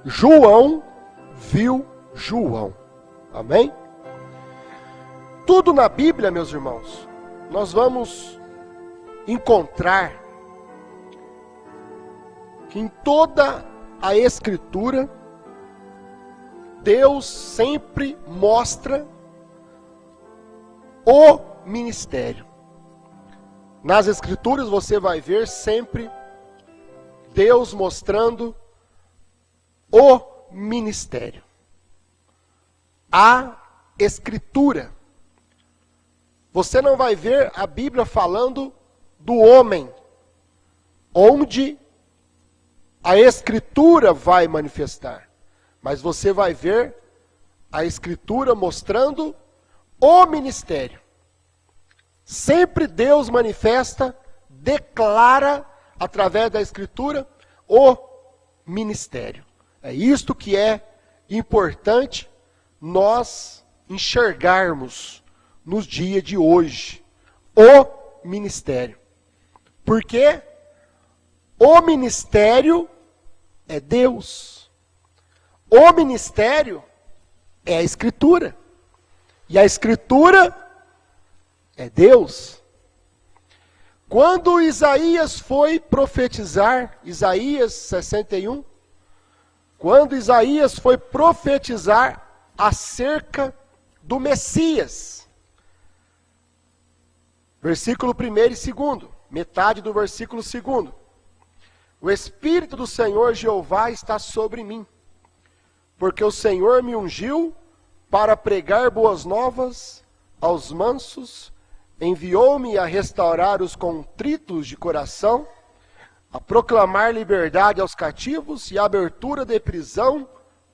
João viu João. Amém? Tudo na Bíblia, meus irmãos, nós vamos encontrar que em toda a Escritura, Deus sempre mostra o ministério. Nas Escrituras você vai ver sempre Deus mostrando o ministério. A Escritura. Você não vai ver a Bíblia falando do homem, onde a Escritura vai manifestar. Mas você vai ver a Escritura mostrando o ministério. Sempre Deus manifesta, declara, através da Escritura, o ministério. É isto que é importante nós enxergarmos nos dias de hoje. O ministério. Porque o ministério é Deus. O ministério é a Escritura. E a Escritura é Deus. Quando Isaías foi profetizar, Isaías 61, quando Isaías foi profetizar acerca do Messias, versículo 1 e 2, metade do versículo 2. O Espírito do Senhor Jeová está sobre mim, porque o Senhor me ungiu para pregar boas novas aos mansos, enviou-me a restaurar os contritos de coração, a proclamar liberdade aos cativos e abertura de prisão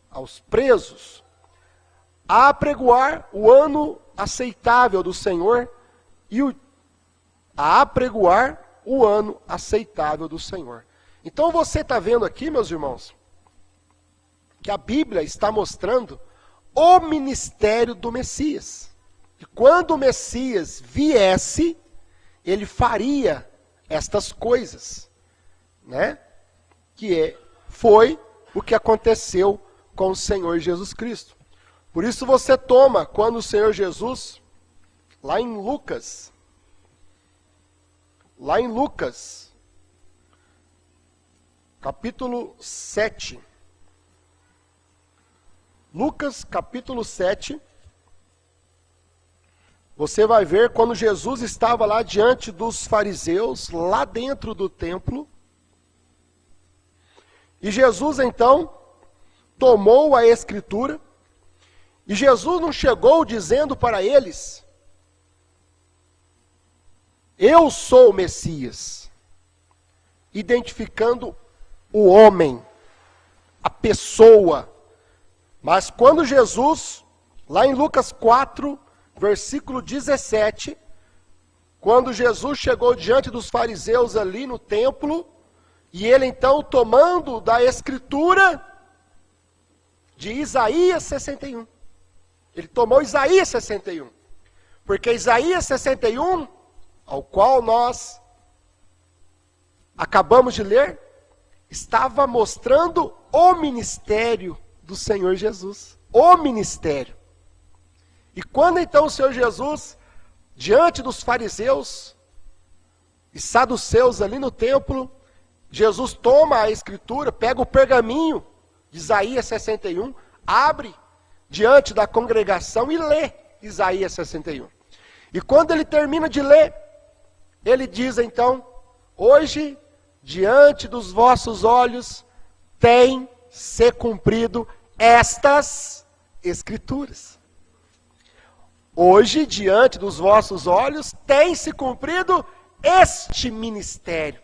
aos presos, a apregoar o ano aceitável do Senhor e a apregoar o ano aceitável do Senhor. Então você está vendo aqui, meus irmãos, que a Bíblia está mostrando o ministério do Messias. E quando o Messias viesse, ele faria estas coisas, né? Foi o que aconteceu com o Senhor Jesus Cristo. Por isso você toma, quando o Senhor Jesus, lá em Lucas, capítulo 7, Lucas capítulo 7, você vai ver quando Jesus estava lá diante dos fariseus, lá dentro do templo. E Jesus então tomou a Escritura. E Jesus não chegou dizendo para eles: eu sou o Messias. Identificando o homem, a pessoa. Mas quando Jesus, lá em Lucas 4, versículo 17, quando Jesus chegou diante dos fariseus ali no templo, e ele então tomando da Escritura de Isaías 61. Ele tomou Isaías 61. Porque Isaías 61, ao qual nós acabamos de ler, estava mostrando o ministério do Senhor Jesus. O ministério. E quando então o Senhor Jesus, diante dos fariseus e saduceus ali no templo, Jesus toma a Escritura, pega o pergaminho de Isaías 61, abre diante da congregação e lê Isaías 61. E quando ele termina de ler, ele diz então: hoje, diante dos vossos olhos, tem se cumprido estas Escrituras. Hoje, diante dos vossos olhos, tem se cumprido este ministério,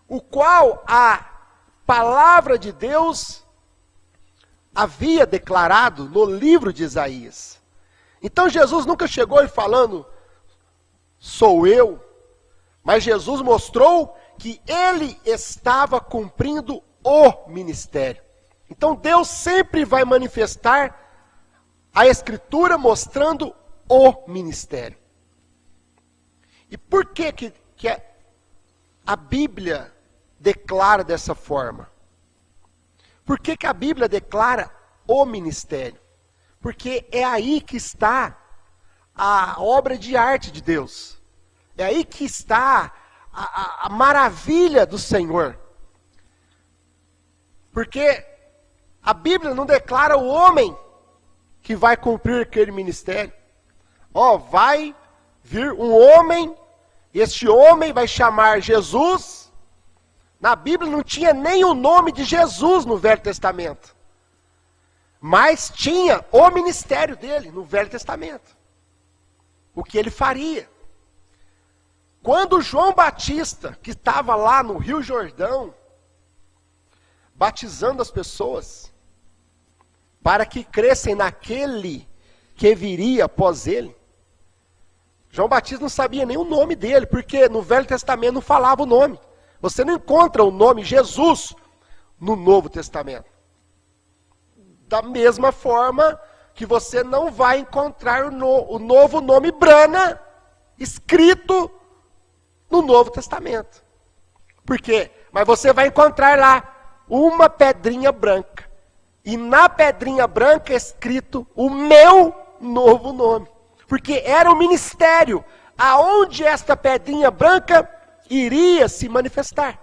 o qual a palavra de Deus havia declarado no livro de Isaías. Então Jesus nunca chegou falando, sou eu, mas Jesus mostrou que ele estava cumprindo o ministério. Então Deus sempre vai manifestar a Escritura mostrando o ministério. E por que a Bíblia declara dessa forma? Por que a Bíblia declara o ministério? Porque é aí que está a obra de arte de Deus. É aí que está a maravilha do Senhor. Porque a Bíblia não declara o homem que vai cumprir aquele ministério. Vai vir um homem, este homem vai chamar Jesus. Na Bíblia não tinha nem o nome de Jesus no Velho Testamento. Mas tinha o ministério dele no Velho Testamento. O que ele faria. Quando João Batista, que estava lá no Rio Jordão, batizando as pessoas, para que crescem naquele que viria após ele, João Batista não sabia nem o nome dele, porque no Velho Testamento não falava o nome. Você não encontra o nome Jesus no Novo Testamento. Da mesma forma que você não vai encontrar o novo nome Brana escrito no Novo Testamento. Por quê? Mas você vai encontrar lá uma pedrinha branca. E na pedrinha branca é escrito o meu novo nome. Porque era o ministério aonde esta pedrinha branca iria se manifestar.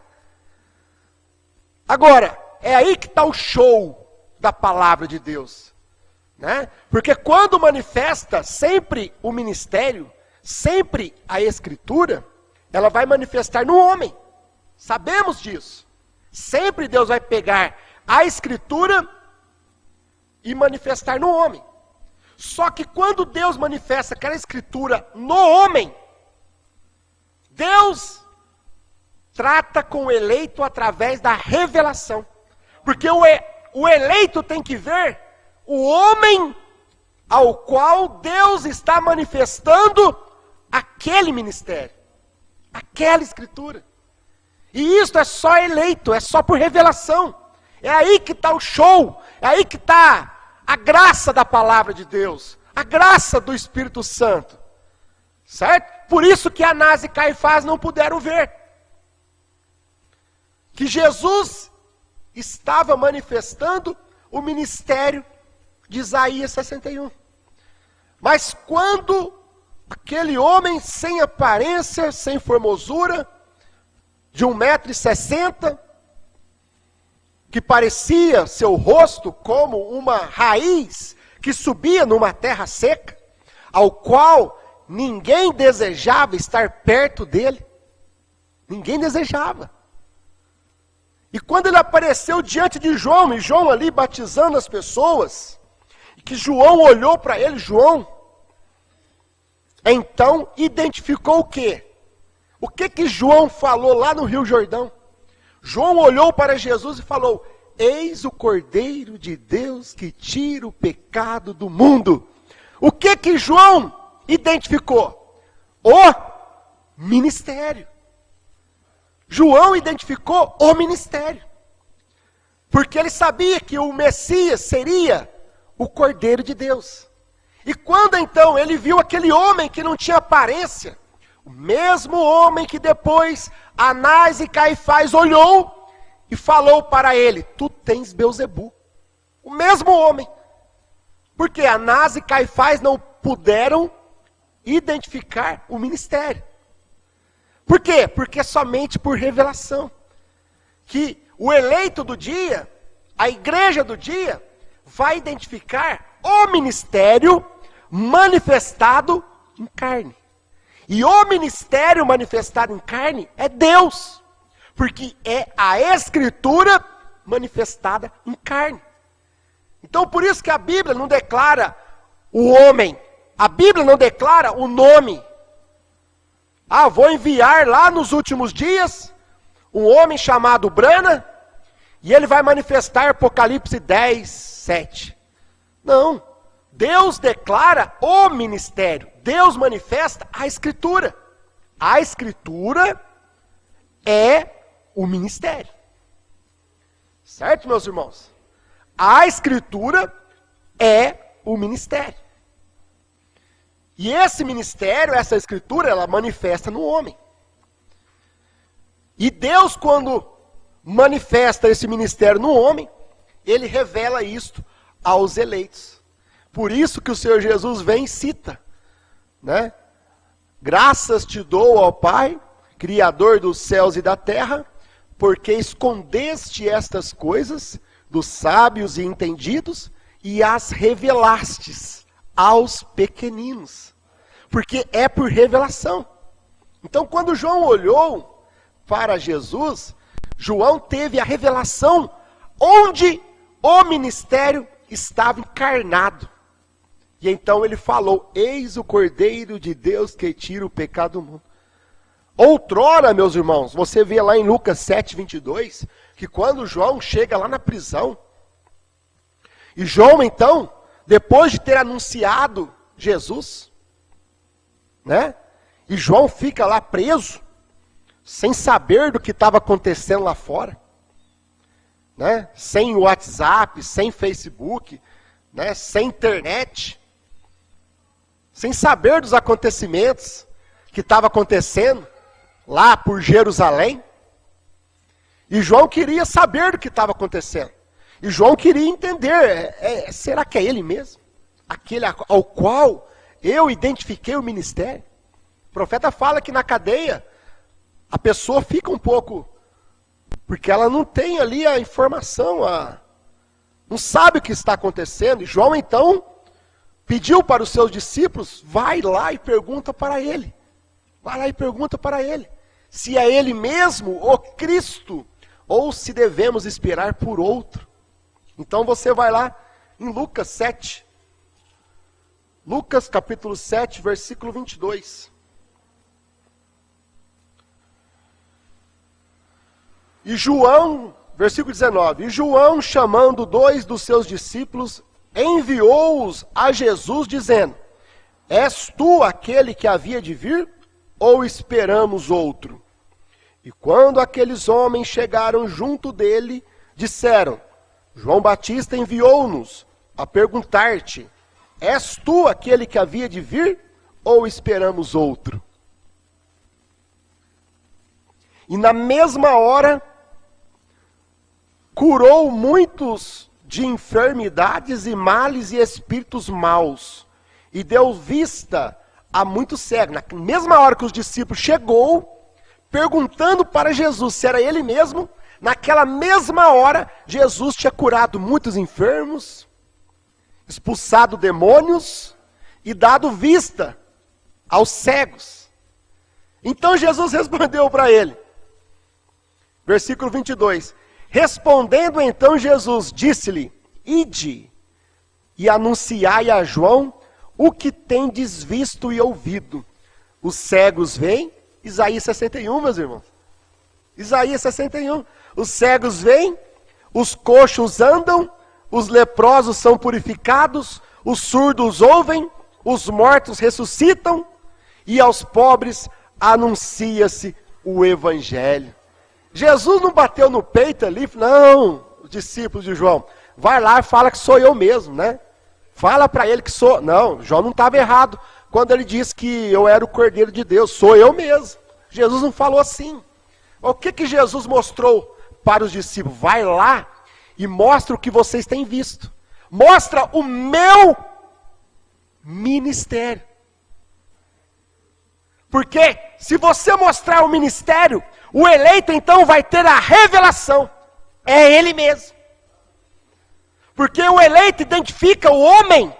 Agora, é aí que está o show da palavra de Deus. Né? Porque quando manifesta sempre o ministério, sempre a escritura, ela vai manifestar no homem. Sabemos disso. Sempre Deus vai pegar a escritura e manifestar no homem. Só que quando Deus manifesta aquela escritura no homem, Deus trata com o eleito através da revelação. Porque o eleito tem que ver o homem ao qual Deus está manifestando aquele ministério, aquela escritura. E isso é só eleito, é só por revelação. É aí que está o show, é aí que está a graça da palavra de Deus, a graça do Espírito Santo. Certo? Por isso que Anás e Caifás não puderam ver. Que Jesus estava manifestando o ministério de Isaías 61. Mas quando aquele homem sem aparência, sem formosura, de 1,60 m, que parecia seu rosto como uma raiz que subia numa terra seca, ao qual ninguém desejava estar perto dele. Ninguém desejava. E quando ele apareceu diante de João, e João ali batizando as pessoas, e que João olhou para ele, João, então identificou o quê? O que João falou lá no Rio Jordão? João olhou para Jesus e falou: eis o Cordeiro de Deus que tira o pecado do mundo. O que João identificou? O ministério. João identificou o ministério. Porque ele sabia que o Messias seria o Cordeiro de Deus. E quando então ele viu aquele homem que não tinha aparência, o mesmo homem que depois Anás e Caifás olhou e falou para ele: tu tens Beelzebu. O mesmo homem. Porque Anás e Caifás não puderam identificar o ministério. Por quê? Porque somente por revelação. Que o eleito do dia, a igreja do dia, vai identificar o ministério manifestado em carne. E o ministério manifestado em carne é Deus. Porque é a escritura manifestada em carne. Então por isso que a Bíblia não declara o homem. A Bíblia não declara o nome. Vou enviar lá nos últimos dias um homem chamado Brana, e ele vai manifestar Apocalipse 10, 7. Não. Deus declara o ministério. Deus manifesta a escritura. A escritura é o ministério. Certo, meus irmãos? A escritura é o ministério. E esse ministério, essa escritura, ela manifesta no homem. E Deus, quando manifesta esse ministério no homem, ele revela isto aos eleitos. Por isso que o Senhor Jesus vem e cita, né? Graças te dou, ó Pai, Criador dos céus e da terra, porque escondeste estas coisas dos sábios e entendidos e as revelastes aos pequeninos. Porque é por revelação. Então, quando João olhou para Jesus, João teve a revelação onde o ministério estava encarnado. E então ele falou: eis o Cordeiro de Deus que tira o pecado do mundo. Outrora, meus irmãos, você vê lá em Lucas 7, 22, que quando João chega lá na prisão, e João então, depois de ter anunciado Jesus, né? E João fica lá preso, sem saber do que estava acontecendo lá fora, né? Sem WhatsApp, sem Facebook, né? Sem internet, sem saber dos acontecimentos que estavam acontecendo lá por Jerusalém. E João queria saber do que estava acontecendo. E João queria entender, será que é ele mesmo? Aquele ao qual eu identifiquei o ministério? O profeta fala que na cadeia, a pessoa fica um pouco, porque ela não tem ali a informação, não sabe o que está acontecendo. E João então pediu para os seus discípulos: vai lá e pergunta para ele. Vai lá e pergunta para ele se é ele mesmo o Cristo, ou se devemos esperar por outro. Então você vai lá em Lucas 7. Lucas capítulo 7, versículo 22. E João, versículo 19. E João, chamando 2 dos seus discípulos, enviou-os a Jesus, dizendo: és tu aquele que havia de vir, ou esperamos outro? E quando aqueles homens chegaram junto dele, disseram: João Batista enviou-nos a perguntar-te: és tu aquele que havia de vir, ou esperamos outro? E na mesma hora, curou muitos de enfermidades e males e espíritos maus, e deu vista a muitos cegos. Na mesma hora que os discípulos chegou, perguntando para Jesus se era ele mesmo, naquela mesma hora, Jesus tinha curado muitos enfermos, expulsado demônios e dado vista aos cegos. Então Jesus respondeu para ele, versículo 22, respondendo então Jesus, disse-lhe: ide e anunciai a João o que tendes visto e ouvido. Os cegos vêm, Isaías 61, meus irmãos. Isaías 61. Os cegos vêm, os coxos andam, os leprosos são purificados, os surdos ouvem, os mortos ressuscitam, e aos pobres anuncia-se o evangelho. Jesus não bateu no peito ali, não, os discípulos de João, vai lá e fala que sou eu mesmo, né? Fala para ele que sou. Não, João não estava errado quando ele disse que eu era o Cordeiro de Deus, sou eu mesmo. Jesus não falou assim. O que Jesus mostrou para os discípulos? Vai lá e mostra o que vocês têm visto. Mostra o meu ministério. Porque se você mostrar o ministério, o eleito então vai ter a revelação. É ele mesmo. Porque o eleito identifica o homem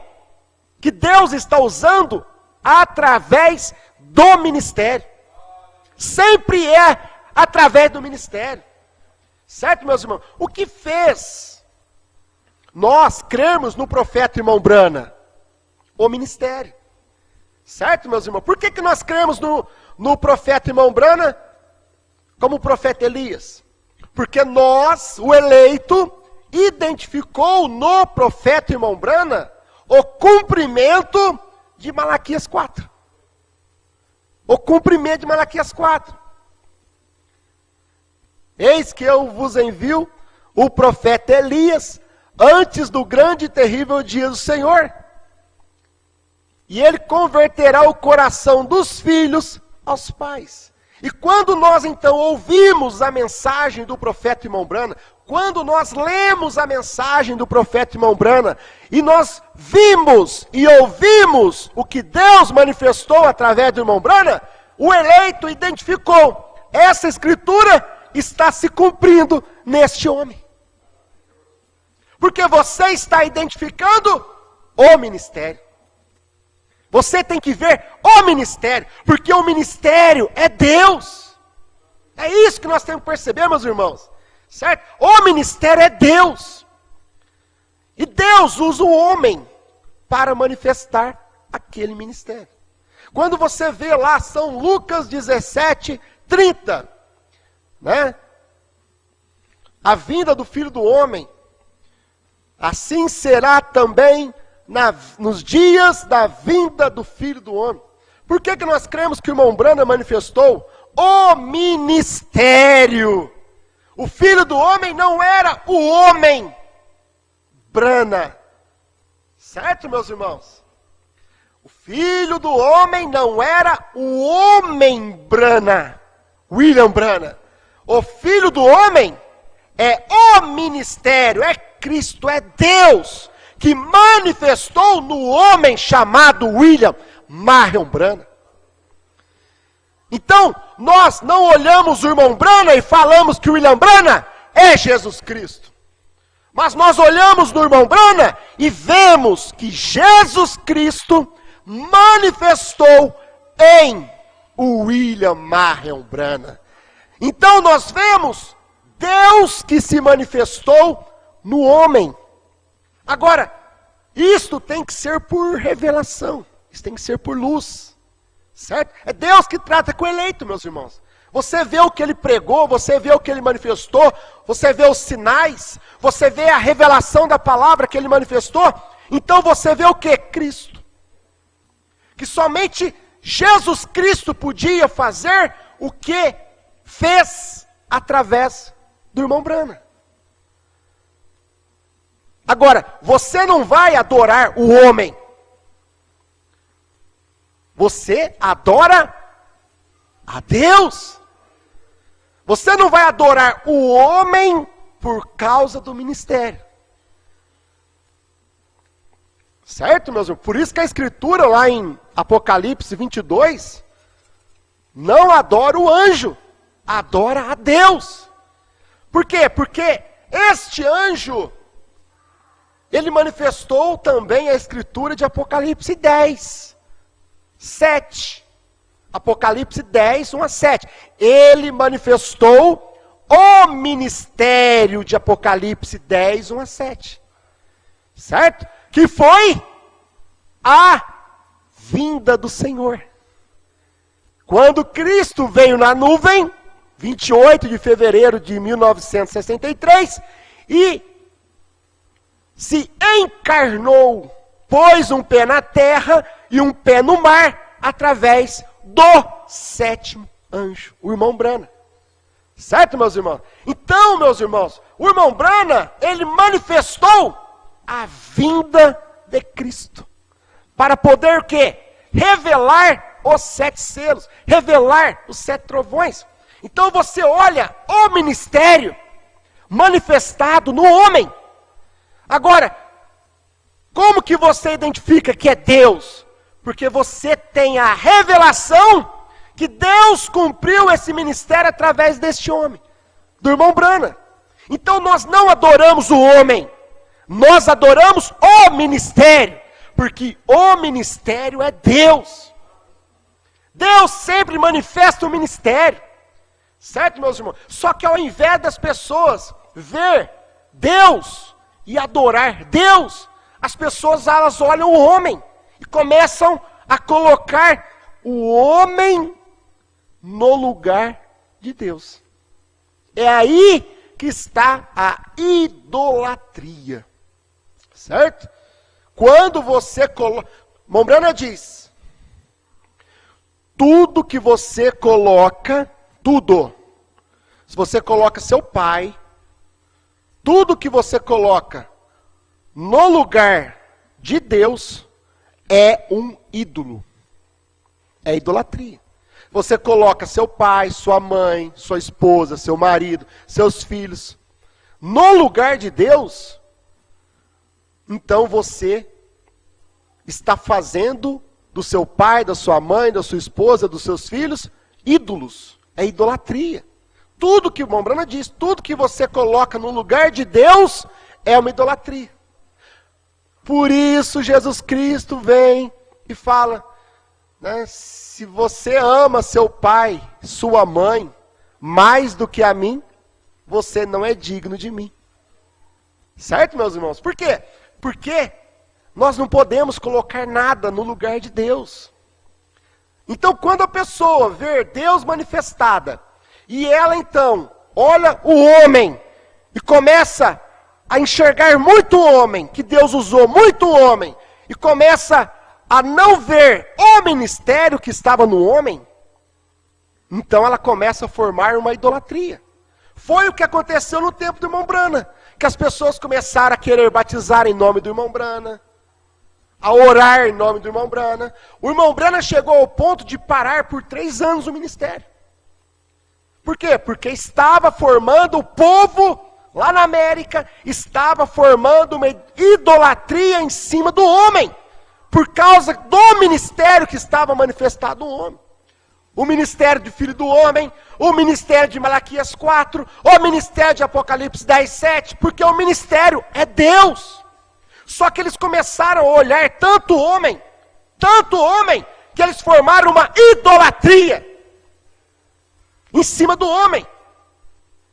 que Deus está usando através do ministério. Sempre é através do ministério. Certo, meus irmãos? O que fez nós crermos no profeta irmão Brana? O ministério. Certo, meus irmãos? Por que nós cremos no profeta irmão Brana como o profeta Elias? Porque nós, o eleito, identificou no profeta irmão Brana o cumprimento de Malaquias 4. O cumprimento de Malaquias 4. Eis que eu vos envio o profeta Elias antes do grande e terrível dia do Senhor. E ele converterá o coração dos filhos aos pais. E quando nós então ouvimos a mensagem do profeta irmão Brana, quando nós lemos a mensagem do profeta irmão Brana, e nós vimos e ouvimos o que Deus manifestou através do irmão Brana, o eleito identificou, essa escritura está se cumprindo neste homem. Porque você está identificando o ministério. Você tem que ver o ministério, porque o ministério é Deus. É isso que nós temos que perceber, meus irmãos. Certo? O ministério é Deus. E Deus usa o homem para manifestar aquele ministério. Quando você vê lá São Lucas 17, 30, né? A vinda do Filho do Homem, assim será também nos dias da vinda do Filho do Homem. Por que nós cremos que o irmão Brana manifestou o ministério? O Filho do Homem não era o homem Brana. Certo, meus irmãos? O Filho do Homem não era o homem Brana, William Brana. O Filho do Homem é o ministério, é Cristo, é Deus, que manifestou no homem chamado William Marion Brana. Então, nós não olhamos o irmão Brana e falamos que o William Brana é Jesus Cristo. Mas nós olhamos no irmão Brana e vemos que Jesus Cristo manifestou em o William Marion Brana. Então nós vemos Deus que se manifestou no homem. Agora, isto tem que ser por revelação, isso tem que ser por luz, certo? É Deus que trata com o eleito, meus irmãos. Você vê o que ele pregou, você vê o que ele manifestou, você vê os sinais, você vê a revelação da palavra que ele manifestou, então você vê o que? Cristo. Que somente Jesus Cristo podia fazer o que fez através do irmão Brana. Agora, você não vai adorar o homem. Você adora a Deus. Você não vai adorar o homem por causa do ministério. Certo, meus irmãos? Por isso que a escritura lá em Apocalipse 22, não adora o anjo, adora a Deus. Por quê? Porque este anjo, ele manifestou também a escritura de Apocalipse 10, 7. Apocalipse 10, 1 a 7. Ele manifestou o ministério de Apocalipse 10, 1 a 7. Certo? Que foi a vinda do Senhor. Quando Cristo veio na nuvem, 28 de fevereiro de 1963, e se encarnou, pôs um pé na terra e um pé no mar, através do sétimo anjo, o irmão Brana. Certo, meus irmãos? Então, meus irmãos, o irmão Brana, ele manifestou a vinda de Cristo. Para poder o quê? Revelar os 7 selos, revelar os 7 trovões. Então você olha o ministério manifestado no homem. Agora, como que você identifica que é Deus? Porque você tem a revelação que Deus cumpriu esse ministério através deste homem, do irmão Brana. Então nós não adoramos o homem, nós adoramos o ministério, porque o ministério é Deus. Deus sempre manifesta o ministério, certo, meus irmãos? Só que ao invés das pessoas ver Deus e adorar Deus, as pessoas elas olham o homem e começam a colocar o homem no lugar de Deus. É aí que está a idolatria. Certo? Quando você coloca... Mombrana diz, tudo que você coloca, tudo. Se você coloca seu pai, tudo que você coloca no lugar de Deus é um ídolo. É idolatria. Você coloca seu pai, sua mãe, sua esposa, seu marido, seus filhos no lugar de Deus, então você está fazendo do seu pai, da sua mãe, da sua esposa, dos seus filhos, ídolos. É idolatria. Tudo que o irmão Brana diz, tudo que você coloca no lugar de Deus, é uma idolatria. Por isso Jesus Cristo vem e fala, né, se você ama seu pai, sua mãe, mais do que a mim, você não é digno de mim. Certo, meus irmãos? Por quê? Porque nós não podemos colocar nada no lugar de Deus. Então, quando a pessoa vê Deus manifestada, e ela então olha o homem, e começa a enxergar muito homem, que Deus usou muito homem, e começa a não ver o ministério que estava no homem, então ela começa a formar uma idolatria. Foi o que aconteceu no tempo do irmão Brana, que as pessoas começaram a querer batizar em nome do irmão Brana, a orar em nome do irmão Brana. O irmão Brana chegou ao ponto de parar por 3 anos o ministério. Por quê? Porque estava formando o povo, lá na América, estava formando uma idolatria em cima do homem, por causa do ministério que estava manifestado no homem. O ministério do Filho do Homem, o ministério de Malaquias 4, o ministério de Apocalipse 10, 7, porque o ministério é Deus. Só que eles começaram a olhar tanto homem, que eles formaram uma idolatria em cima do homem.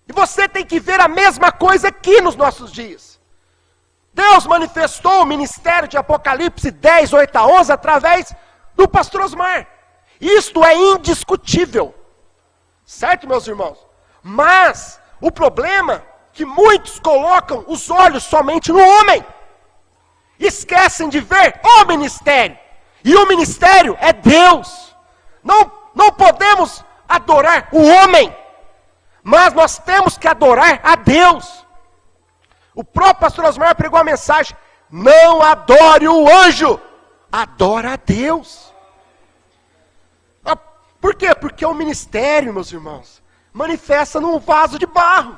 E você tem que ver a mesma coisa aqui nos nossos dias. Deus manifestou o ministério de Apocalipse 10, 8 a 11, através do pastor Osmar. Isto é indiscutível. Certo, meus irmãos? Mas o problema é que muitos colocam os olhos somente no homem. Esquecem de ver o ministério. E o ministério é Deus. Não podemos adorar o homem, mas nós temos que adorar a Deus. O próprio pastor Osmar pregou a mensagem: não adore o anjo, adora a Deus. Por quê? Porque o ministério, meus irmãos, manifesta num vaso de barro.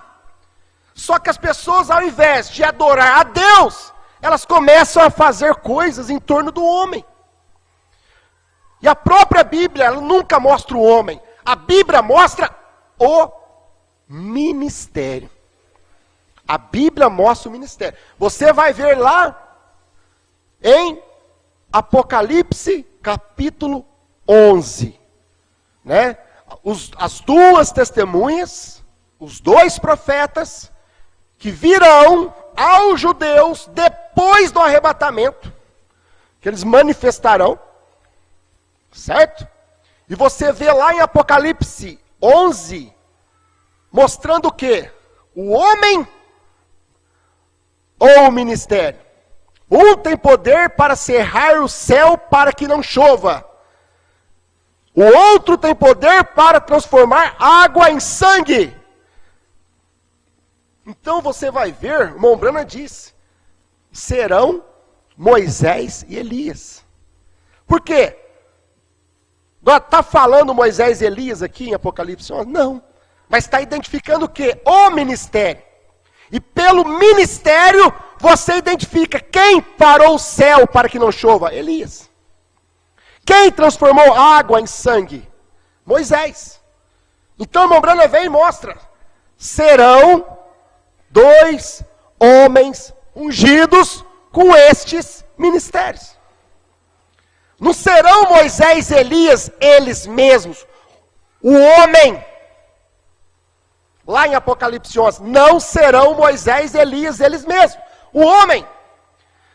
Só que as pessoas, ao invés de adorar a Deus, elas começam a fazer coisas em torno do homem. E a própria Bíblia, ela nunca mostra o homem. A Bíblia mostra o ministério. A Bíblia mostra o ministério. Você vai ver lá em Apocalipse capítulo 11. Né? As 2 testemunhas, os 2 profetas, que virão aos judeus depois do arrebatamento, que eles manifestarão, certo? E você vê lá em Apocalipse 11, mostrando o quê? O homem ou o ministério? Um tem poder para cerrar o céu para que não chova. O outro tem poder para transformar água em sangue. Então você vai ver, o irmão Brana diz, serão Moisés e Elias. Por quê? Está falando Moisés e Elias aqui em Apocalipse 11? Não. Mas está identificando o quê? O ministério. E pelo ministério, você identifica quem parou o céu para que não chova? Elias. Quem transformou água em sangue? Moisés. Então o irmão Brana vem e mostra. Serão 2 homens ungidos com estes ministérios. Não serão Moisés e Elias eles mesmos. O homem. Lá em Apocalipse 11. Não serão Moisés e Elias eles mesmos. O homem.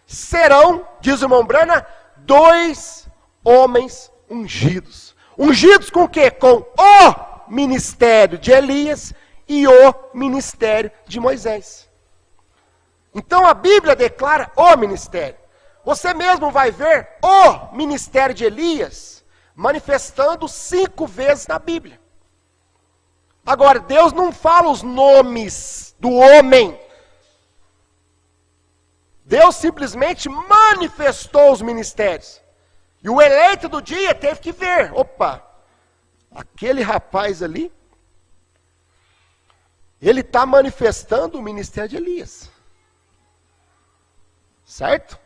Serão, diz o irmão Brana, 2 homens ungidos. Ungidos com o quê? Com o ministério de Elias e o ministério de Moisés. Então a Bíblia declara o ministério. Você mesmo vai ver o ministério de Elias manifestando 5 vezes na Bíblia. Agora, Deus não fala os nomes do homem. Deus simplesmente manifestou os ministérios. E o eleito do dia teve que ver. Opa, aquele rapaz ali, ele está manifestando o ministério de Elias. Certo?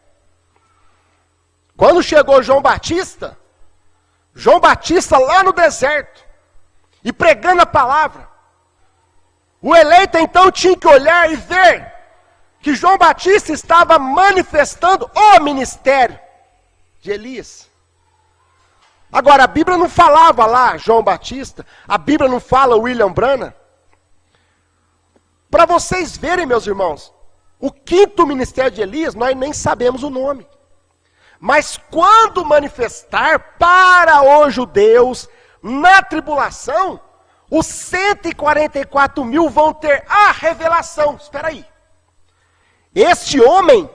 Quando chegou João Batista lá no deserto, e pregando a palavra, o eleito então tinha que olhar e ver que João Batista estava manifestando o ministério de Elias. Agora, a Bíblia não falava lá João Batista, a Bíblia não fala William Branham. Para vocês verem, meus irmãos, o quinto ministério de Elias, nós nem sabemos o nome. Mas quando manifestar para os judeus na tribulação, os 144 mil vão ter a revelação. Espera aí. Este homem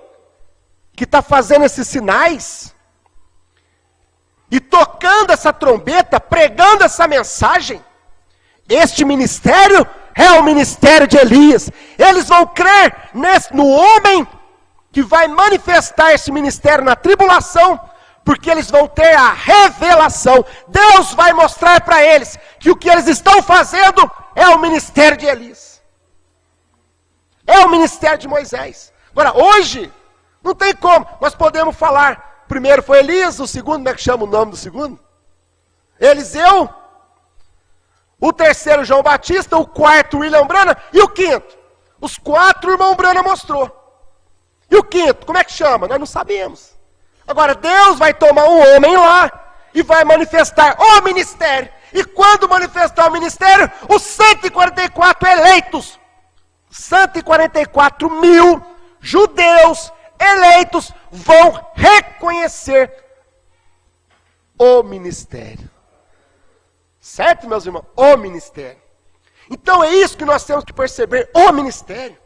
que está fazendo esses sinais e tocando essa trombeta, pregando essa mensagem, este ministério é o ministério de Elias. Eles vão crer no homem que vai manifestar esse ministério na tribulação, porque eles vão ter a revelação. Deus vai mostrar para eles que o que eles estão fazendo é o ministério de Elias. É o ministério de Moisés. Agora, hoje, não tem como. Nós podemos falar, primeiro foi Elias, o segundo, como é que chama o nome do segundo? Eliseu. O terceiro, João Batista. O quarto, William Branham. E o quinto? Os quatro, o irmão Branham mostrou. E o quinto, como é que chama? Nós não sabemos. Agora, Deus vai tomar um homem lá e vai manifestar o ministério. E quando manifestar o ministério, os 144 eleitos, 144 mil judeus eleitos vão reconhecer o ministério. Certo, meus irmãos? O ministério. Então é isso que nós temos que perceber, o ministério.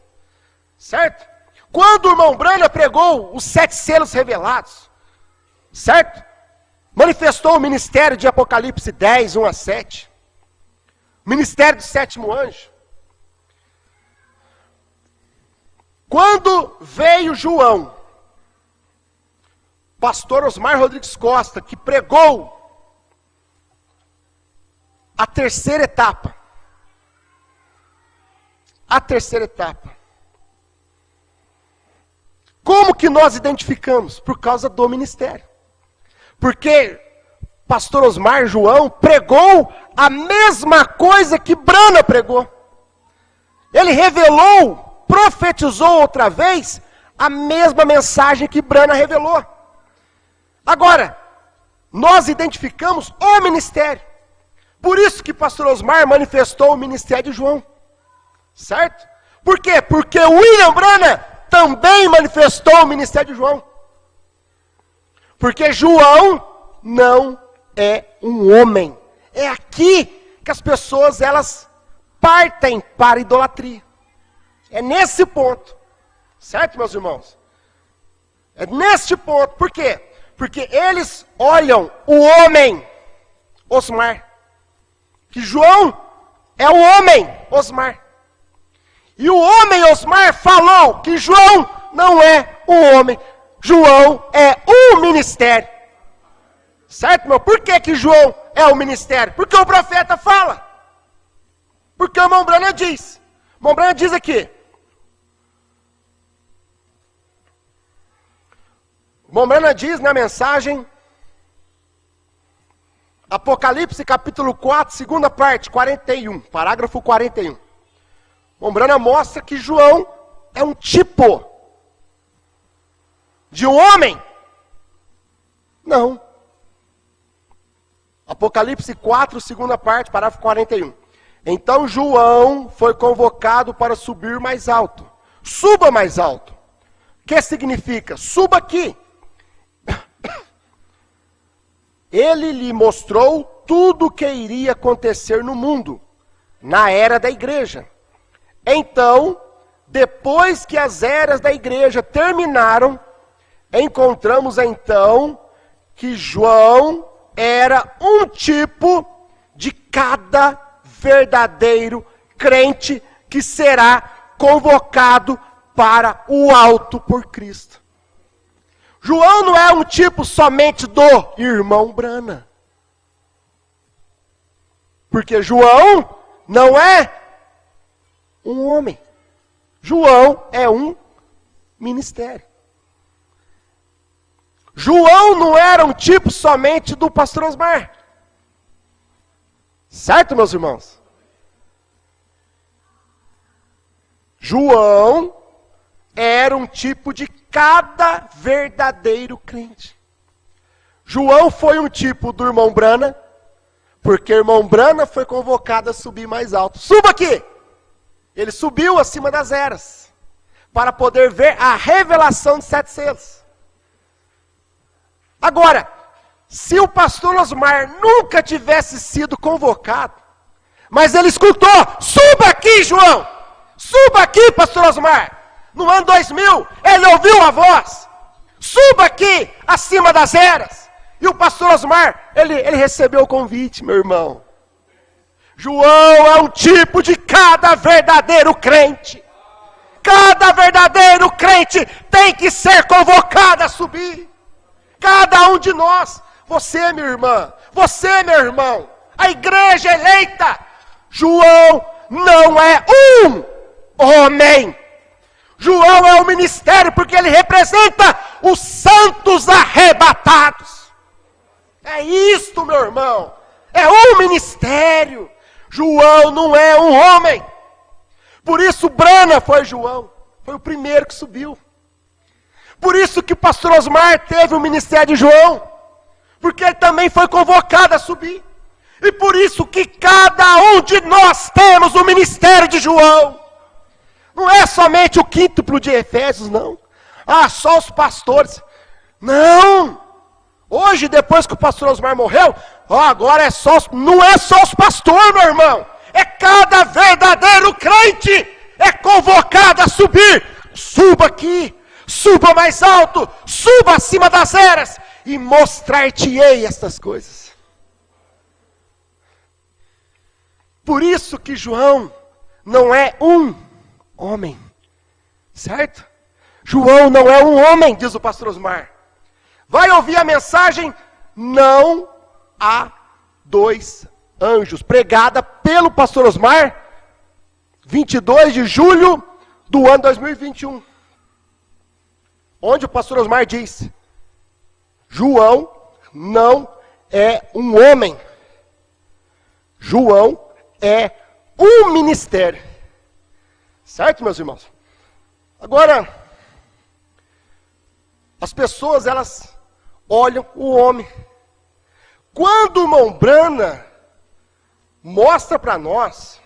Certo? Quando o irmão Branham pregou os 7 selos revelados, certo? Manifestou o ministério de Apocalipse 10, 1 a 7. O ministério do 7º anjo. Quando veio João, pastor Osmar Rodrigues Costa, que pregou a terceira etapa. A terceira etapa. Como que nós identificamos? Por causa do ministério. Porque pastor Osmar João pregou a mesma coisa que Branham pregou. Ele revelou, profetizou outra vez a mesma mensagem que Branham revelou. Agora, nós identificamos o ministério. Por isso que pastor Osmar manifestou o ministério de João. Certo? Por quê? Porque William Branham também manifestou o ministério de João. Porque João não é um homem. É aqui que as pessoas, elas partem para a idolatria. É nesse ponto. Certo, meus irmãos? É neste ponto. Por quê? Porque eles olham o homem, Osmar. Que João é o homem, Osmar. E o homem Osmar falou que João não é um homem. João é um ministério. Certo, meu? Por que João é o ministério? Porque o profeta fala. Porque o irmão Branham diz. O irmão Branham diz aqui. O irmão Branham diz na mensagem, Apocalipse capítulo 4, segunda parte, 41, parágrafo 41. O Branham mostra que João é um tipo de um homem. Não. Apocalipse 4, segunda parte, parágrafo 41. Então João foi convocado para subir mais alto. Suba mais alto. O que significa? Suba aqui. Ele lhe mostrou tudo o que iria acontecer no mundo, na era da igreja. Então, depois que as eras da igreja terminaram, encontramos então que João era um tipo de cada verdadeiro crente que será convocado para o alto por Cristo. João não é um tipo somente do irmão Branham. Porque João não é um homem. João é um ministério. João não era um tipo somente do pastor Osmar. Certo, meus irmãos? João era um tipo de cada verdadeiro crente. João foi um tipo do irmão Brana, porque o irmão Brana foi convocado a subir mais alto. Suba aqui! Ele subiu acima das eras, para poder ver a revelação de 7 selos. Agora, se o pastor Osmar nunca tivesse sido convocado, mas ele escutou, suba aqui, João! Suba aqui, pastor Osmar! No ano 2000, ele ouviu a voz, suba aqui, acima das eras. E o pastor Osmar, ele recebeu o convite, meu irmão. João é um tipo de cada verdadeiro crente. Cada verdadeiro crente tem que ser convocado a subir. Cada um de nós, você, minha irmã, você, meu irmão, a igreja eleita. João não é um homem. João é um ministério porque ele representa os santos arrebatados. É isto, meu irmão. É um ministério. João não é um homem. Por isso Brana foi João. Foi o primeiro que subiu. Por isso que o pastor Osmar teve o ministério de João. Porque ele também foi convocado a subir. E por isso que cada um de nós temos o ministério de João. Não é somente o quíntuplo de Efésios, não. Ah, só os pastores. Não. Hoje, depois que o pastor Osmar morreu, agora não é só os pastores, meu irmão. É cada verdadeiro crente. É convocado a subir. Suba aqui. Suba mais alto. Suba acima das eras. E mostrar-te-ei estas coisas. Por isso que João não é um homem. Certo? João não é um homem, diz o pastor Osmar. Vai ouvir a mensagem, não há 2 anjos, pregada pelo pastor Osmar, 22 de julho do ano 2021. Onde o pastor Osmar diz, João não é um homem. João é um ministério. Certo, meus irmãos? Agora, as pessoas, elas olham o homem. Quando o irmão Brana mostra para nós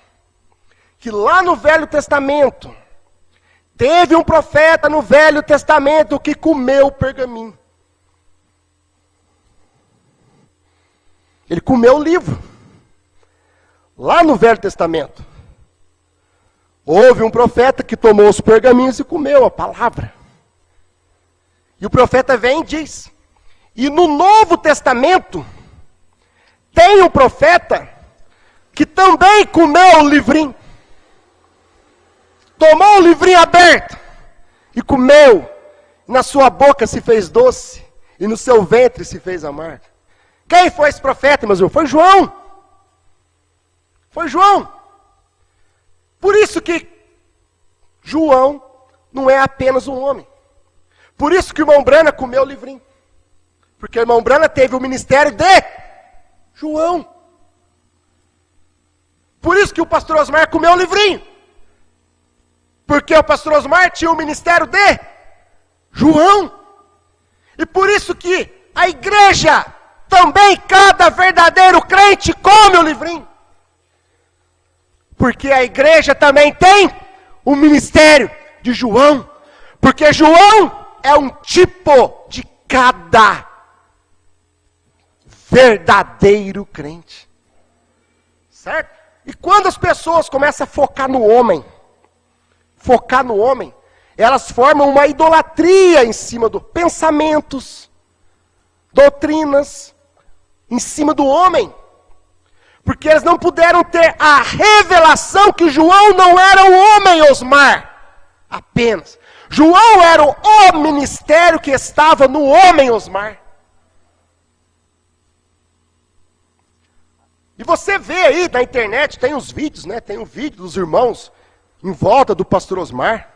que lá no Velho Testamento, teve um profeta no Velho Testamento que comeu o pergaminho. Ele comeu o livro. Lá no Velho Testamento. Houve um profeta que tomou os pergaminhos e comeu a palavra. E o profeta vem e diz. E no Novo Testamento, tem um profeta que também comeu o livrinho. Tomou o livrinho aberto e comeu. Na sua boca se fez doce e no seu ventre se fez amargo. Quem foi esse profeta, meus irmãos? Foi João. Foi João. Por isso que João não é apenas um homem. Por isso que o irmão Brana comeu o livrinho. Porque o irmão Brana teve o ministério de João. Por isso que o pastor Osmar comeu o livrinho. Porque o pastor Osmar tinha o ministério de João. E por isso que a igreja, também cada verdadeiro crente come o livrinho. Porque a igreja também tem o ministério de João. Porque João é um tipo de cada verdadeiro crente. Certo? E quando as pessoas começam a focar no homem, elas formam uma idolatria em cima dos pensamentos, doutrinas, em cima do homem. Porque eles não puderam ter a revelação que João não era um homem, Osmar, apenas. João era o ministério que estava no homem, Osmar. E você vê aí na internet, tem os vídeos, né? Tem um vídeo dos irmãos em volta do pastor Osmar.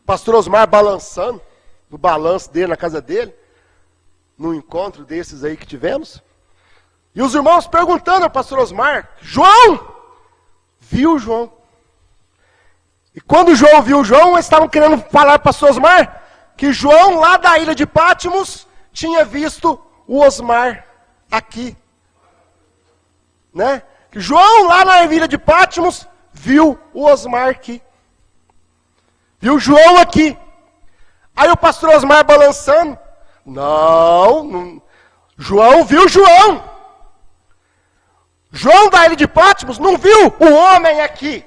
Pastor Osmar balançando, no balanço dele, na casa dele, num encontro desses aí que tivemos. E os irmãos perguntando ao pastor Osmar, João, viu João? E quando João viu João, eles estavam querendo falar para o pastor Osmar que João, lá da ilha de Pátimos, tinha visto o Osmar aqui. Né? Que João, lá na ilha de Pátimos, viu o Osmar aqui. Viu João aqui. Aí o pastor Osmar balançando. Não. João viu João. João da ilha de Pátimos não viu o homem aqui.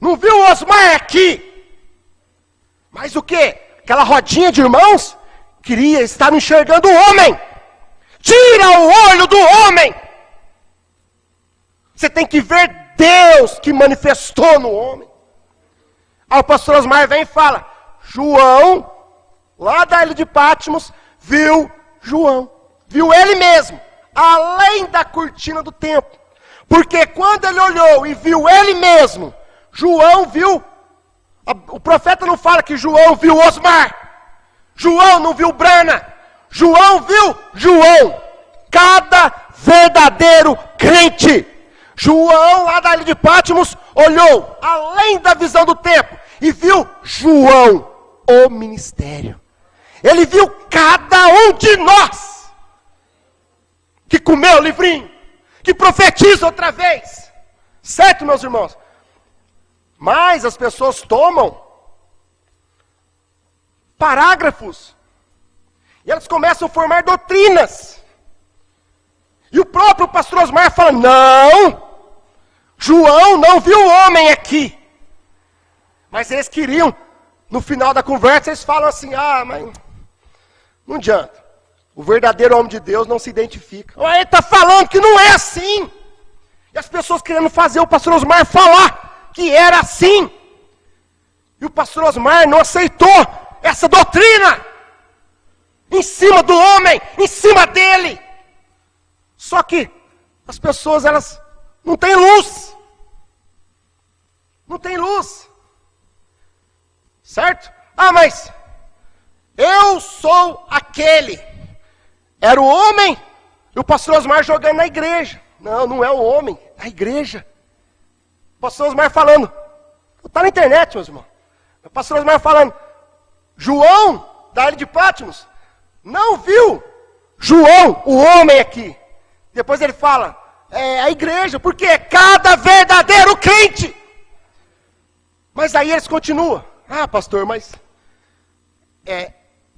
Não viu o Osmar aqui. Mas o quê? Aquela rodinha de irmãos queria estar enxergando o homem. Tira o olho do homem. Você tem que ver Deus que manifestou no homem. Aí o pastor Osmar vem e fala, João, lá da ilha de Pátimos, viu João. Viu ele mesmo, além da cortina do templo. Porque quando ele olhou e viu ele mesmo, João viu, o profeta não fala que João viu Osmar, João não viu Brana, João viu João, cada verdadeiro crente. João, lá da ilha de Pátimos, olhou além da visão do templo e viu João, o ministério. Ele viu cada um de nós que comeu o livrinho, que profetiza outra vez. Certo, meus irmãos? Mas as pessoas tomam parágrafos e elas começam a formar doutrinas. E o próprio pastor Osmar fala, não, João não viu o homem aqui. Mas eles queriam, no final da conversa, eles falam assim, mas não adianta. O verdadeiro homem de Deus não se identifica. Ele está falando que não é assim. E as pessoas querendo fazer o pastor Osmar falar que era assim. E o pastor Osmar não aceitou essa doutrina. Em cima do homem, em cima dele. Só que as pessoas, elas não têm luz. Não tem luz. Certo? Mas eu sou aquele. Era o homem e o pastor Osmar jogando na igreja. Não, não é o homem, é a igreja. O pastor Osmar falando. Está na internet, meus irmãos. O pastor Osmar falando. João, da ilha de Pátimos, não viu João, o homem aqui. Depois ele fala, a igreja, porque é cada verdadeiro crente. Mas aí eles continuam. Pastor, mas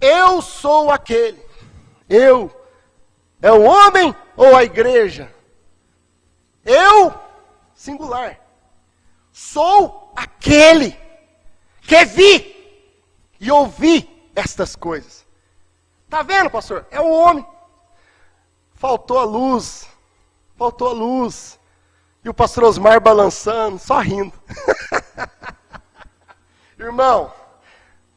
eu sou aquele. Eu é o homem ou a igreja? Eu, singular, sou aquele que vi e ouvi estas coisas. Está vendo, pastor? É o homem. Faltou a luz. Faltou a luz. E o pastor Osmar balançando, só rindo. Irmão,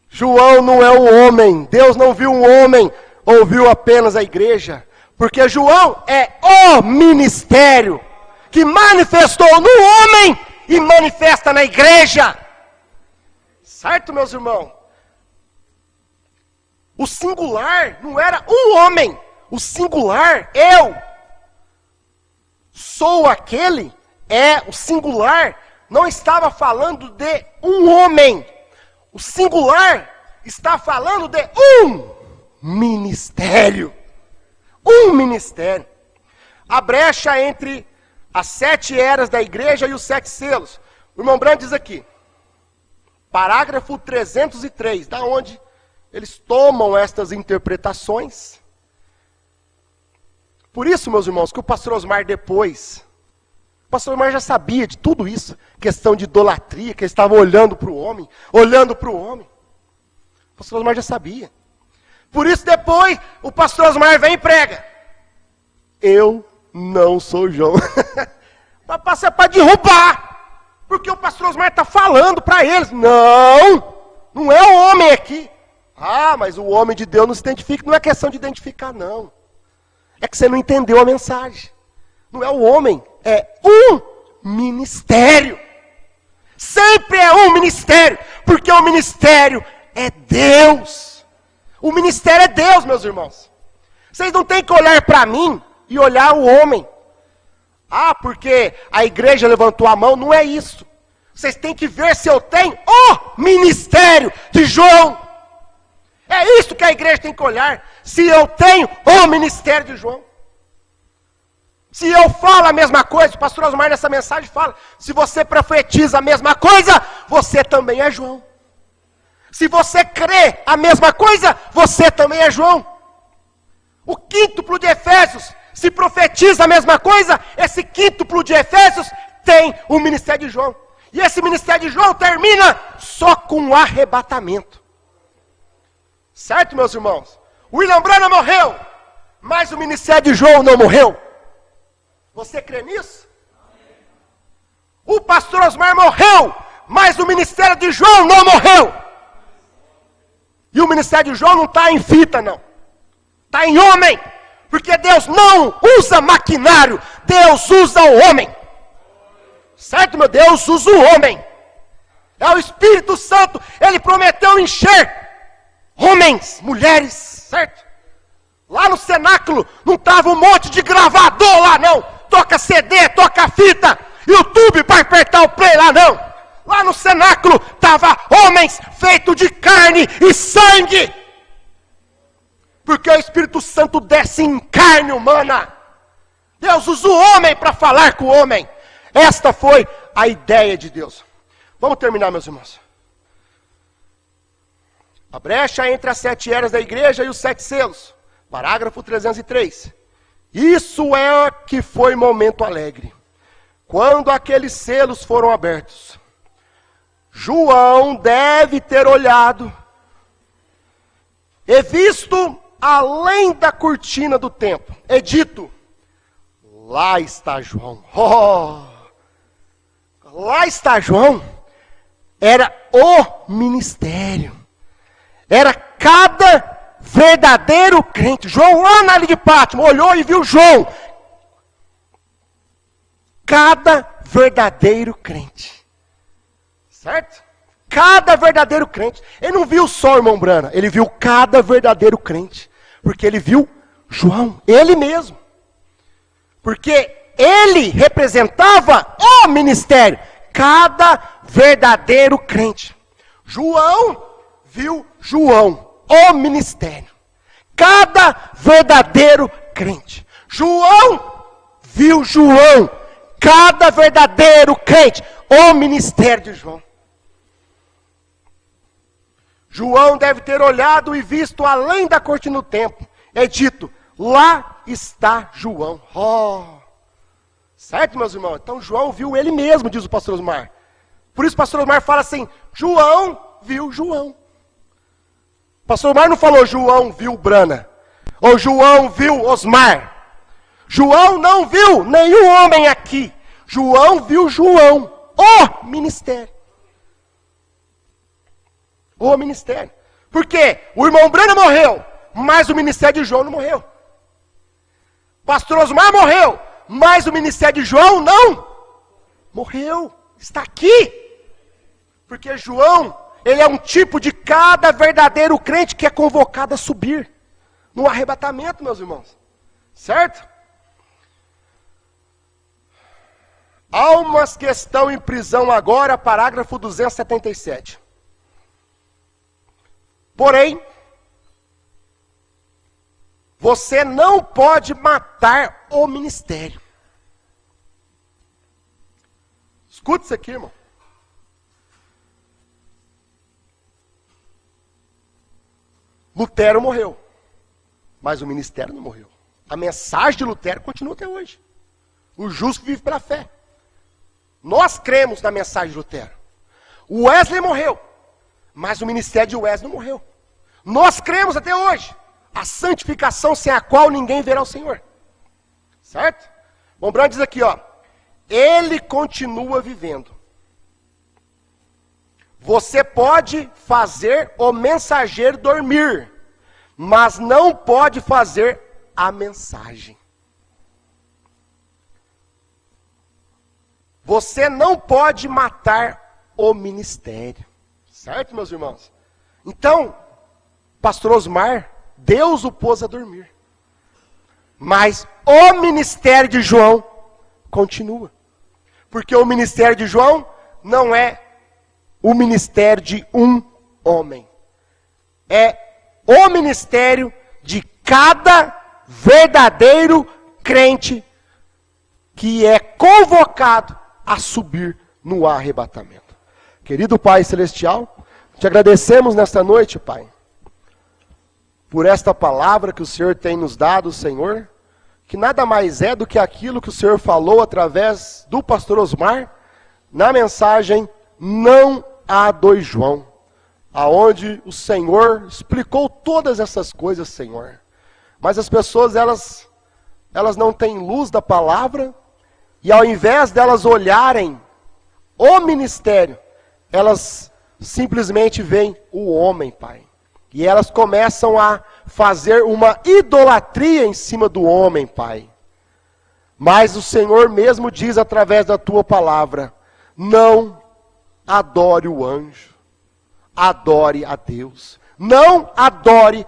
João não é o homem. Deus não viu um homem, ouviu apenas a igreja. Porque João é o ministério que manifestou no homem e manifesta na igreja. Certo, meus irmãos? O singular não era um homem. O singular, eu sou aquele, o singular não estava falando de um homem. O singular está falando de um ministério. Um ministério. A brecha entre as 7 eras da igreja e os 7 selos. O irmão Branco diz aqui, parágrafo 303, da onde eles tomam estas interpretações. Por isso, meus irmãos, que o pastor Osmar depois, o pastor Osmar já sabia de tudo isso, questão de idolatria, que eles estavam olhando para o homem. O pastor Osmar já sabia. Por isso depois, o pastor Osmar vem e prega. Eu não sou João. Para derrubar. Porque o pastor Osmar está falando para eles. Não é o homem aqui. Mas o homem de Deus não se identifica. Não é questão de identificar, não. É que você não entendeu a mensagem. Não é o homem, é um ministério. Sempre é um ministério, porque o ministério é Deus. O ministério é Deus, meus irmãos. Vocês não têm que olhar para mim e olhar o homem. Ah, porque a igreja levantou a mão, não é isso. Vocês têm que ver se eu tenho o ministério de João. É isso que a igreja tem que olhar. Se eu tenho o ministério de João. Se eu falo a mesma coisa, o pastor Osmar nessa mensagem fala, se você profetiza a mesma coisa, você também é João. Se você crê a mesma coisa, você também é João. O quíntuplo de Efésios, se profetiza a mesma coisa, esse quíntuplo de Efésios tem o ministério de João. E esse ministério de João termina só com o arrebatamento. Certo, meus irmãos? William Branham morreu, mas o ministério de João não morreu. Você crê nisso? O pastor Osmar morreu, mas o ministério de João não morreu. E o ministério de João não está em fita, não. Está em homem. Porque Deus não usa maquinário, Deus usa o homem. Certo, meu Deus usa o homem. É o Espírito Santo, ele prometeu encher homens, mulheres, certo? Lá no cenáculo não estava um monte de gravador lá, não. Toca CD, toca fita, YouTube para apertar o play lá, não. Lá no cenáculo estava homens feitos de carne e sangue. Porque o Espírito Santo desce em carne humana. Deus usa o homem para falar com o homem. Esta foi a ideia de Deus. Vamos terminar, meus irmãos. A brecha entre as 7 eras da igreja e os 7 selos. Parágrafo 303. Isso é que foi momento alegre. Quando aqueles selos foram abertos. João deve ter olhado e visto além da cortina do templo. É dito, lá está João. Oh, lá está João. Era o ministério. Era cada verdadeiro crente. João lá na ilha de Patmos olhou e viu João. Cada verdadeiro crente. Certo? Cada verdadeiro crente. Ele não viu só o irmão Brana, ele viu cada verdadeiro crente. Porque ele viu João, ele mesmo. Porque ele representava o ministério. Cada verdadeiro crente. João viu João, o ministério. Cada verdadeiro crente. João viu João, cada verdadeiro crente, o ministério de João. João deve ter olhado e visto além da cortina do templo. É dito, lá está João. Oh. Certo, meus irmãos? Então João viu ele mesmo, diz o pastor Osmar. Por isso o pastor Osmar fala assim, João viu João. O pastor Osmar não falou João viu Brana. Ou João viu Osmar. João não viu nenhum homem aqui. João viu João, o ministério. O ministério. Por quê? O irmão Brana morreu, mas o ministério de João não morreu. Pastor Osmar morreu, mas o ministério de João não morreu. Está aqui. Porque João, ele é um tipo de cada verdadeiro crente que é convocado a subir no arrebatamento, meus irmãos. Certo? Almas que estão em prisão agora, parágrafo 277. Porém, você não pode matar o ministério. Escute isso aqui, irmão. Lutero morreu, mas o ministério não morreu. A mensagem de Lutero continua até hoje. O justo vive pela fé. Nós cremos na mensagem de Lutero. O Wesley morreu, mas o ministério de Wesley não morreu. Nós cremos até hoje. A santificação sem a qual ninguém verá o Senhor. Certo? Bom, Brando diz aqui, ó. Ele continua vivendo. Você pode fazer o mensageiro dormir, mas não pode fazer a mensagem. Você não pode matar o ministério. Certo, meus irmãos? Então, pastor Osmar, Deus o pôs a dormir. Mas o ministério de João continua. Porque o ministério de João não é o ministério de um homem. É o ministério de cada verdadeiro crente que é convocado a subir no arrebatamento. Querido Pai Celestial, te agradecemos nesta noite, Pai, por esta palavra que o Senhor tem nos dado, Senhor, que nada mais é do que aquilo que o Senhor falou através do pastor Osmar, na mensagem Não há dois João, aonde o Senhor explicou todas essas coisas, Senhor. Mas as pessoas, elas não têm luz da palavra, e ao invés delas olharem o ministério, elas simplesmente veem o homem, Pai. E elas começam a fazer uma idolatria em cima do homem, Pai. Mas o Senhor mesmo diz através da tua palavra: não adore o anjo, adore a Deus. Não adore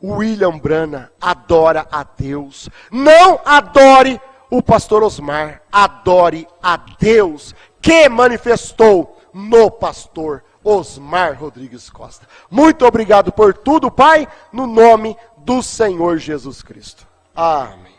William Branham, adora a Deus. Não adore o pastor Osmar, adore a Deus, que manifestou no pastor Osmar Rodrigues Costa. Muito obrigado por tudo, Pai, no nome do Senhor Jesus Cristo. Amém.